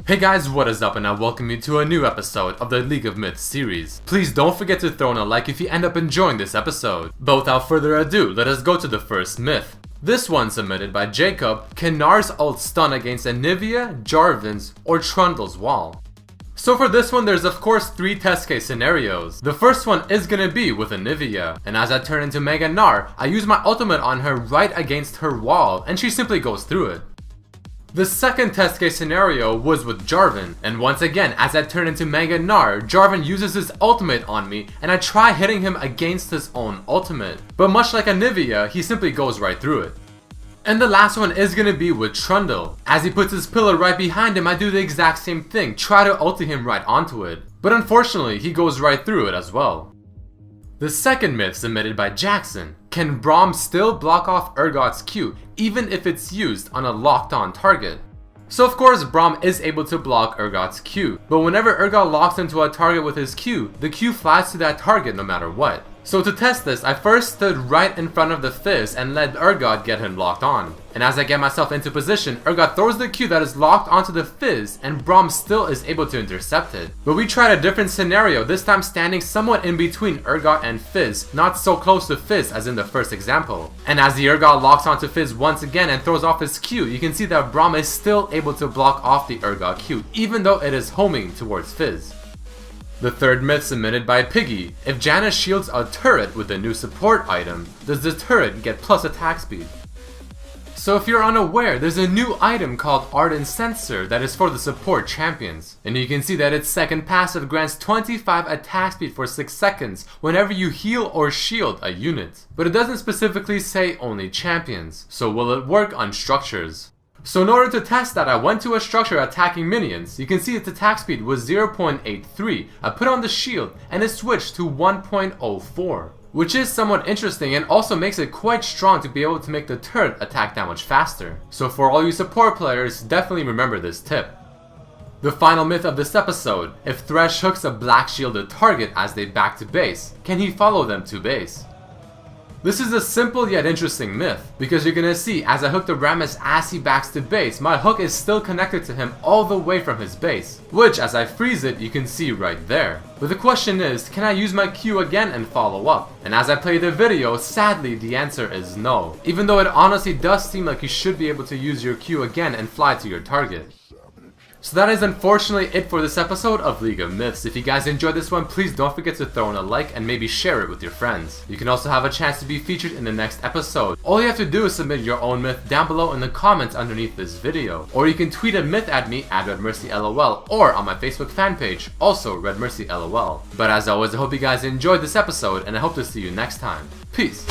Hey guys, what is up, and I welcome you to a new episode of the League of Myths series. Please don't forget to throw in a like if you end up enjoying this episode. But without further ado, let us go to the first myth. This one submitted by Jacob. Can Gnar's ult stun against Anivia, Jarvan's, or Trundle's wall? So for this one, there's of course 3 test case scenarios. The first one is gonna be with Anivia, and as I turn into Mega Gnar, I use my ultimate on her right against her wall, and she simply goes through it. The second test case scenario was with Jarvan, and once again, as I turn into Mega Gnar, Jarvan uses his ultimate on me, and I try hitting him against his own ultimate. But much like Anivia, he simply goes right through it. And the last one is gonna be with Trundle. As he puts his pillar right behind him, I do the exact same thing, try to ulti him right onto it. But unfortunately, he goes right through it as well. The second myth submitted by Jackson. Can Braum still block off Urgot's Q even if it's used on a locked on target? So of course Braum is able to block Urgot's Q, but whenever Urgot locks into a target with his Q, the Q flies to that target no matter what. So to test this, I first stood right in front of the Fizz and let Urgot get him locked on. And as I get myself into position, Urgot throws the Q that is locked onto the Fizz, and Braum still is able to intercept it. But we tried a different scenario, this time standing somewhat in between Urgot and Fizz, not so close to Fizz as in the first example. And as the Urgot locks onto Fizz once again and throws off his Q, you can see that Braum is still able to block off the Urgot Q, even though it is homing towards Fizz. The third myth submitted by Piggy. If Janna shields a turret with a new support item, does the turret get plus attack speed? So if you're unaware, there's a new item called Ardent Sensor that is for the support champions. And you can see that its second passive grants 25 attack speed for 6 seconds whenever you heal or shield a unit. But it doesn't specifically say only champions, so will it work on structures? So in order to test that, I went to a structure attacking minions. You can see its attack speed was 0.83. I put on the shield and it switched to 1.04. Which is somewhat interesting and also makes it quite strong to be able to make the turret attack that much faster. So for all you support players, definitely remember this tip. The final myth of this episode. If Thresh hooks a black shielded target as they back to base, can he follow them to base? This is a simple yet interesting myth, because you're gonna see as I hook the Rammus as he backs to base, my hook is still connected to him all the way from his base, which as I freeze it you can see right there. But the question is, can I use my Q again and follow up? And as I play the video, sadly the answer is no, even though it honestly does seem like you should be able to use your Q again and fly to your target. So that is unfortunately it for this episode of League of Myths. If you guys enjoyed this one, please don't forget to throw in a like and maybe share it with your friends. You can also have a chance to be featured in the next episode. All you have to do is submit your own myth down below in the comments underneath this video. Or you can tweet a myth at me at RedMercyLOL or on my Facebook fan page, also RedMercyLOL. But as always, I hope you guys enjoyed this episode and I hope to see you next time. Peace!